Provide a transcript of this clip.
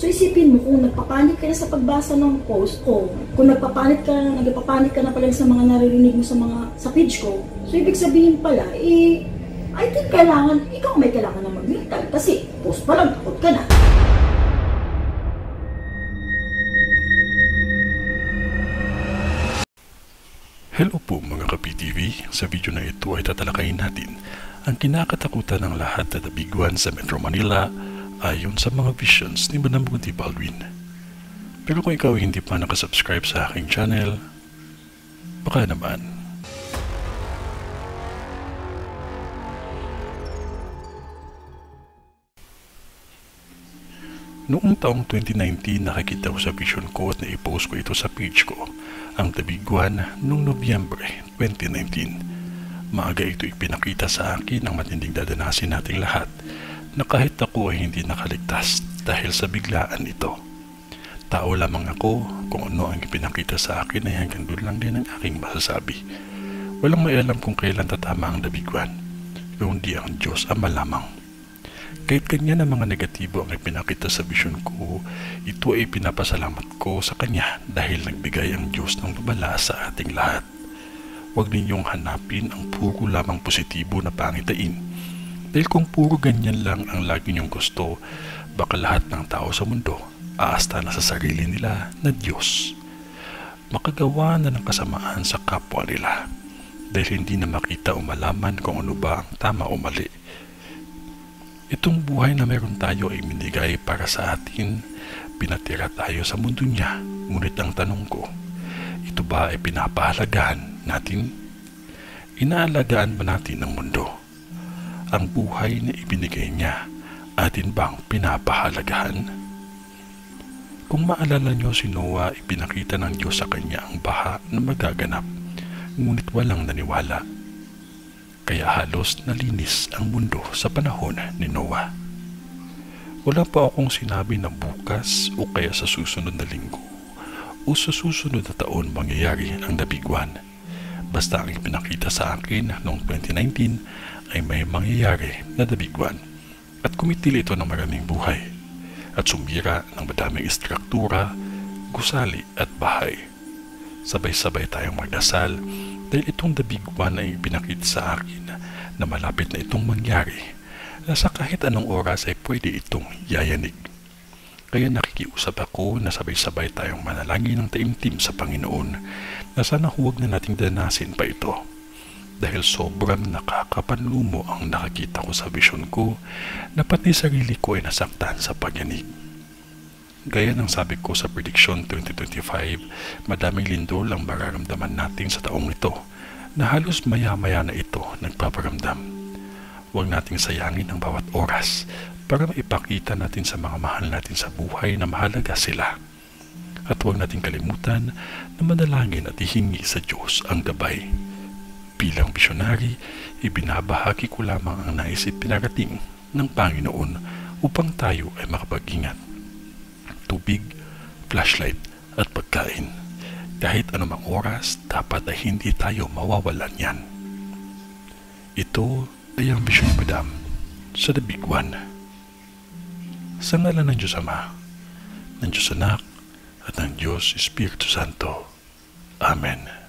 So isipin mo, kung nagpapanik ka na sa pagbasa ng post ko, kung nagpapanik ka na pala sa mga naririnig mo sa page ko, so ibig sabihin pala, I think ikaw may kailangan na mag-mental kasi post pa lang, takot ka na. Hello po mga ka-PTV, sa video na ito ay tatalakayin natin ang kinakatakutan ng lahat na nabiguan sa Metro Manila ayon sa mga visions ni Madam Bunty Baldwin. Pero kung ikaw hindi pa nakasubscribe sa aking channel, baka naman. Noong taong 2019, nakikita ko sa vision ko at na-post ko ito sa page ko, ang nabiguan noong Nobyembre 2019. Maaga ito ipinakita sa akin ang matinding dadanasin nating lahat na kahit ako ay hindi nakaligtas dahil sa biglaan ito. Tao lamang ako, kung ano ang ipinakita sa akin ay hanggang doon lang din ang aking masasabi. Walang may alam kung kailan tatama ang nabiguan, kundi ang Diyos ang malamang. Kahit kanya na mga negatibo ang ipinakita sa vision ko, ito ay pinapasalamat ko sa kanya dahil nagbigay ang Diyos ng babala sa ating lahat. Huwag ninyong hanapin ang puro lamang positibo na pangitain. Dahil kung puro ganyan lang ang lagi niyong gusto, baka lahat ng tao sa mundo aasta na sa sarili nila na Diyos. Makagawa na ng kasamaan sa kapwa nila dahil hindi na makita o malaman kung ano ba ang tama o mali. Itong buhay na meron tayo ay minigay para sa atin, pinatira tayo sa mundo niya. Ngunit ang tanong ko, ito ba ay pinapahalagahan natin? Inaalagaan ba natin ang mundo? Ang buhay na ibinigay niya, atin bang pinapahalagahan? Kung maalala niyo si Noah, ipinakita ng Diyos sa kanya ang baha na magaganap, ngunit walang naniwala. Kaya halos nalinis ang mundo sa panahon ni Noah. Wala pa akong sinabi na bukas o kaya sa susunod na linggo o sa susunod na taon mangyayari ang nabiguan. Basta ang ipinakita sa akin noong 2019 ay may mangyayari na nabiguan at kumitil ito ng maraming buhay at sumira ng madaming istruktura, gusali at bahay. Sabay-sabay tayong magdasal dahil itong nabiguan ay ipinakita sa akin na malapit na itong mangyari na sa kahit anong oras ay pwede itong yayanig. Kaya nakikiusap ako na sabay-sabay tayong manalangin ng taimtim sa Panginoon na sana huwag na nating danasin pa ito. Dahil sobrang nakakapanlumo ang nakakita ko sa vision ko na pati sarili ko ay nasaktan sa pagyanig. Gaya ng sabi ko sa prediction 2025, madaming lindol ang mararamdaman natin sa taong ito na halos maya-maya na ito nagpaparamdam. Huwag nating sayangin ang bawat oras para maipakita natin sa mga mahal natin sa buhay na mahalaga sila. At huwag nating kalimutan na manalangin at ihingi sa Diyos ang gabay. Bilang misyonary, ibinabahagi ko lamang ang nais at pinarating ng Panginoon upang tayo ay makapag-ingat. Tubig, flashlight at pagkain. Kahit anumang oras, dapat ay hindi tayo mawawalan yan. Ito ay ang Vision ni Madam sa The Big One. Sa ngalan ng Diyos Ama, ng Diyos Anak, at ng Diyos Espiritu Santo. Amen.